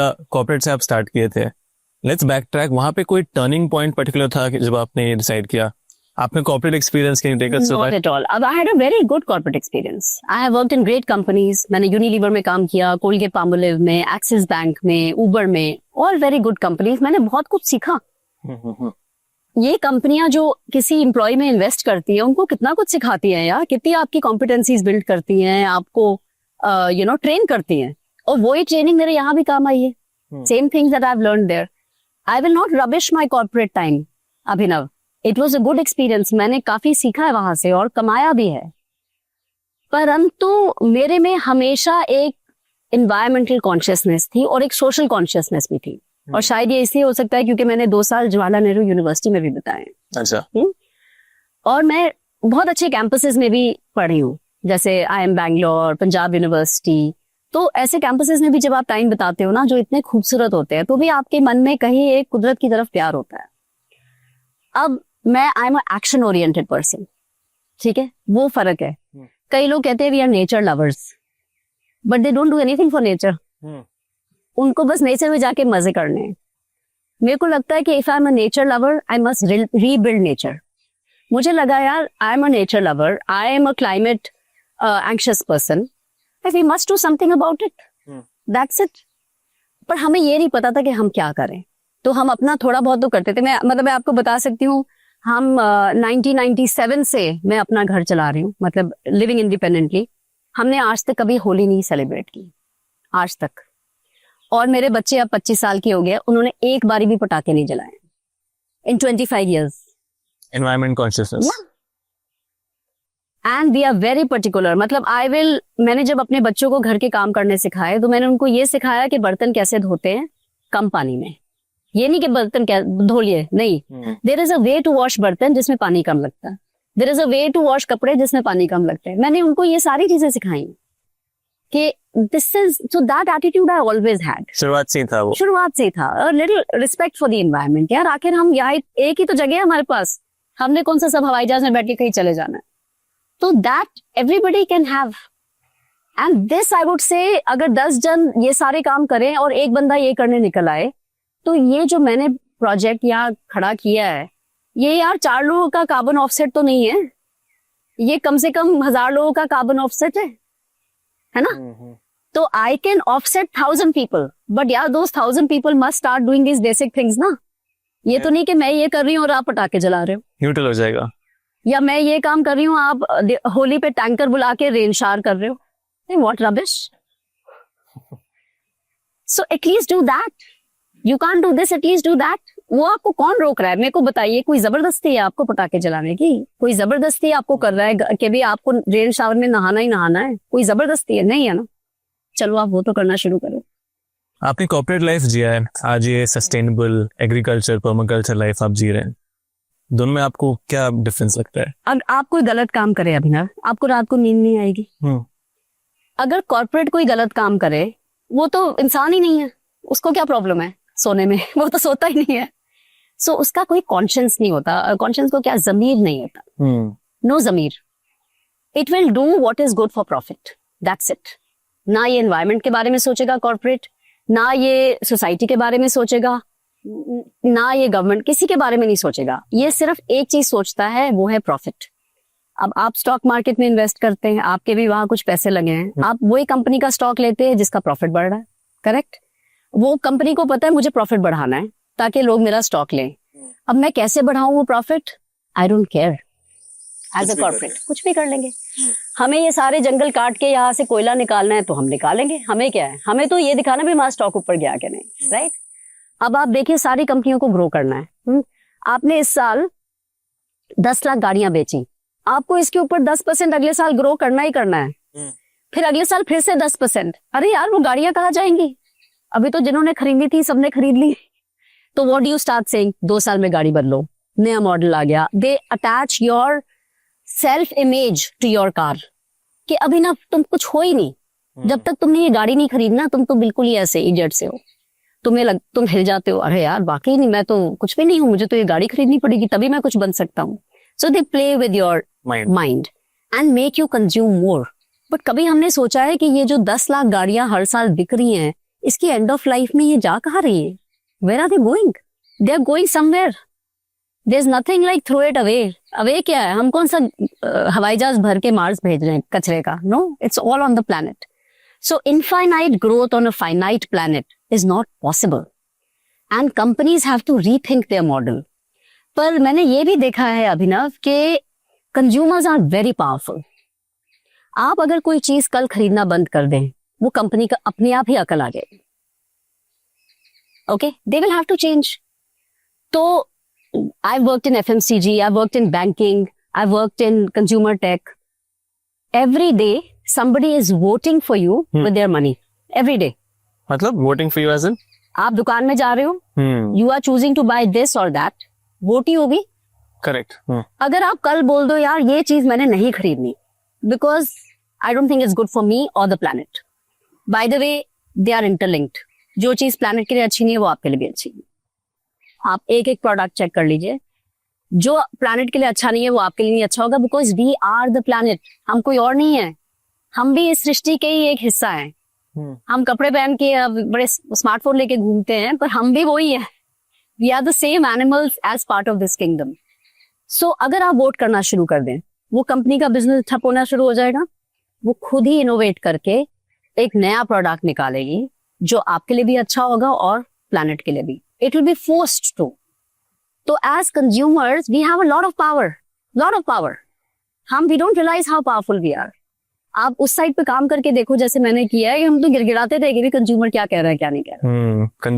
Corporate से आप start किए थे, लेट्स बैक ट्रैक, वहाँ पे कोई टर्निंग पॉइंट पर्टिकुलर था कि जब आपने डिसाइड किया आपने corporate experience can take us? Not at all. I had a very good corporate experience. I have worked in great companies. मैंने यूनिलीवर में काम किया, कोलगेट पामोलिव में, एक्सिस बैंक में, उबर में, all very good companies. मैंने बहुत कुछ सीखा। ये कंपनियां जो किसी एम्प्लॉय में इन्वेस्ट करती है उनको कितना कुछ सिखाती हैं यार, कितनी आपकी कॉम्पिटेंसीज बिल्ड करती हैं, आपको ट्रेन करती हैं, और वही ट्रेनिंग मेरे यहाँ भी काम आई है। Same things that I have learned there. I will not rubbish my corporate time, Abhinav. It was a good experience, मैंने काफी सीखा है वहां से और कमाया भी है, परंतु मेरे में हमेशा एक एनवायरमेंटल कॉन्शियसनेस थी और एक सोशल कॉन्शियसनेस भी थी। और शायद ये इसलिए हो सकता है क्योंकि मैंने 2 साल जवाहरलाल नेहरू यूनिवर्सिटी में भी बिताए। अच्छा। और मैं बहुत अच्छे कैंपसेस में भी पढ़ी हूँ, जैसे IIM बैंगलोर, पंजाब यूनिवर्सिटी। तो ऐसे कैंपसेस में भी जब आप टाइम बिताते हो ना, जो इतने खूबसूरत होते हैं, तो भी आपके मन में कहीं एक कुदरत की तरफ प्यार होता है। अब मैं I am action oriented person, ठीक है, वो फर्क है। कई लोग कहते हैं we are nature lovers, but they don't do anything for nature. उनको बस नेचर में जाके मजे करने हैं। मेरे को लगता है कि if I am a nature lover, I must rebuild nature. मुझे लगा यार, I am a nature lover, I am a climate anxious person, we must do something about it, that's it. पर हमें ये नहीं पता था कि हम क्या करें, तो हम अपना थोड़ा बहुत तो करते थे। मैं आपको बता सकती हूँ, हम 1997 से मैं अपना घर चला रही हूँ, मतलब लिविंग इंडिपेंडेंटली। हमने आज तक कभी होली नहीं सेलिब्रेट की, आज तक। और मेरे बच्चे अब 25 साल के हो गए, उन्होंने एक बारी भी पटाखे नहीं जलाए in 25 years। Environment consciousness. And we are very particular, मतलब मैंने जब अपने बच्चों को घर के काम करने सिखाए, तो मैंने उनको ये सिखाया कि बर्तन कैसे धोते हैं कम पानी में। ये नहीं कि बर्तन धो लिए, नहीं। There is a way to wash बर्तन जिसमें पानी कम लगता है, there is a way to wash कपड़े जिसमें पानी कम लगता है। मैंने उनको ये सारी चीजें सिखाई कि this is, so that attitude I always had. शुरुआत से था वो, शुरुआत से था। और little respect for the environment. यार आखिर हम यहाँ एक ही तो जगह है हमारे पास, हमने कौन सा सब हवाई जहाज में बैठ के कहीं चले जाना है। तो that everybody can have, and this I would say, अगर 10 जन ये सारे काम करें और एक बंदा ये करने निकल आए, तो ये जो मैंने प्रोजेक्ट यहाँ खड़ा किया है, ये यार 4 लोगों का कार्बन ऑफसेट तो नहीं है, ये कम से कम 1000 लोगों का कार्बन ऑफसेट है ना। तो I can offset 1000 people, but यार दोस 1000 people must start doing this basic things ना। ये तो नहीं कि मैं ये कर रही हूँ और आप पटाखे जला रहे हो, न्यूट्रल हो जाएगा। या मैं ये काम कर रही हूँ, आप होली पे टैंकर बुला के रेन शावर कर रहे हो, what rubbish. So at least do that. You can't do this, at least do that. वो आपको कौन रोक रहा है, मेरे को बताइए। कोई जबरदस्ती है आपको पटाखे जलाने की? कोई जबरदस्ती आपको कर रहा है कि भी आपको रेन शावर में नहाना ही नहाना है? कोई जबरदस्ती है? नहीं है ना। चलो आप वो तो करना शुरू करो। आपने कॉर्पोरेट लाइफ जिया है, आज ये सस्टेनेबल एग्रीकल्चर पर्माकल्चर लाइफ आप जी रहे हैं, दोनों में आपको क्या डिफरेंस लगता है? अगर आप कोई गलत काम करे अभिनव, आपको रात को नींद नहीं आएगी। अगर कॉर्पोरेट कोई गलत काम करे, वो तो इंसान ही नहीं है, उसको क्या प्रॉब्लम है सोने में? वो तो सोता ही नहीं है। सो उसका कोई कॉन्शियंस नहीं होता। कॉन्शियंस को क्या, जमीर नहीं होता। नो जमीर। It will do what is good for profit, that's it. ना ये एनवायरनमेंट के बारे में सोचेगा कॉर्पोरेट, ना ये सोसाइटी के बारे में सोचेगा, ना ये गवर्नमेंट, किसी के बारे में नहीं सोचेगा। ये सिर्फ एक चीज सोचता है, वो है प्रॉफिट। अब आप स्टॉक मार्केट में इन्वेस्ट करते हैं, आपके भी वहां कुछ पैसे लगे हैं, आप वही कंपनी का स्टॉक लेते हैं जिसका प्रॉफिट बढ़ रहा है, करेक्ट। वो कंपनी को पता है मुझे प्रॉफिट बढ़ाना है ताकि लोग मेरा स्टॉक लें। अब मैं कैसे बढ़ाऊं वो profit, I don't care. As a corporate कुछ भी कर लेंगे। हमें ये सारे जंगल काट के यहाँ से कोयला निकालना है तो हम निकालेंगे, हमें क्या है, हमें तो ये दिखाना भी हमारा स्टॉक ऊपर गया कि नहीं, राइट। अब आप देखिए, सारी कंपनियों को ग्रो करना है। आपने इस साल 10 लाख गाड़ियां बेची, आपको इसके ऊपर 10% अगले साल ग्रो करना ही करना है। फिर अगले साल फिर से 10%। अरे यार वो गाड़ियां कहाँ जाएंगी? अभी तो जिन्होंने खरीदी थी सबने खरीद ली। तो what do you start saying? 2 साल में गाड़ी बदलो, नया मॉडल आ गया। They attach your self image to your car कि अभी ना तुम कुछ हो ही नहीं, जब तक तुमने ये गाड़ी नहीं खरीदना तुम तो बिल्कुल ही ऐसे इडियट से हो। तुम हिल जाते हो, अरे यार वाकई नहीं, मैं तो कुछ भी नहीं हूँ, मुझे तो ये गाड़ी खरीदनी पड़ेगी तभी मैं कुछ बन सकता हूँ। So they play with your mind and make you consume more. But कभी हमने सोचा है कि ये जो 10 लाख गाड़ियां हर साल बिक रही हैं, इसकी एंड ऑफ लाइफ में ये जा कहाँ रही है? Where are they going? They are going somewhere. There is nothing like throw it away. Away क्या है? हम कौन सा हवाई जहाज भर के मार्स भेज रहे हैं कचरे का? No, it's all on the planet. So infinite growth on a finite planet is not possible and companies have to rethink their model. पर मैंने ये भी देखा है अभिनव के कंज्यूमर्स आर वेरी पावरफुल. आप अगर कोई चीज कल खरीदना बंद कर दें, वो कंपनी का अपने आप ही अकल आ जाएगी. Okay, they will have to change. तो I worked in FMCG, I worked in banking, I worked in consumer tech. Every day somebody is voting for you with their money. Every day. मतलब voting for you as in? आप दुकान में जा रहे हो, you are choosing to buy this और that, vote ही होगी. करेक्ट. अगर आप कल बोल दो यार ये चीज मैंने नहीं खरीदनी because I don't think it's good for me और the planet. By the way they are interlinked. जो चीज प्लैनेट के लिए अच्छी नहीं है वो आपके लिए भी अच्छी नहीं. आप एक एक प्रोडक्ट चेक कर लीजिए. जो प्लैनेट के लिए अच्छा नहीं है वो आपके लिए नहीं अच्छा होगा because we are the planet. हम कोई और नहीं है. हम भी इस सृष्टि के ही एक हिस्सा हैं. हम कपड़े पहन के बड़े स्मार्टफोन लेके घूमते हैं पर हम भी वही है. We are the same animals as part of this kingdom. So अगर आप वोट करना शुरू कर दें, वो कंपनी का बिजनेस ठप होना शुरू हो जाएगा. वो खुद ही इनोवेट करके एक नया प्रोडक्ट निकालेगी जो आपके लिए भी अच्छा होगा और प्लैनेट के लिए भी. It will be forced to. तो as consumers we have a lot of power. हम we don't realise how powerful we are. आप उस साइड पे काम करके देखो जैसे मैंने किया है. हम तो गिड़गिड़ाते थे कि भी कंज्यूमर क्या कह रहा है क्या नहीं कह रहा है.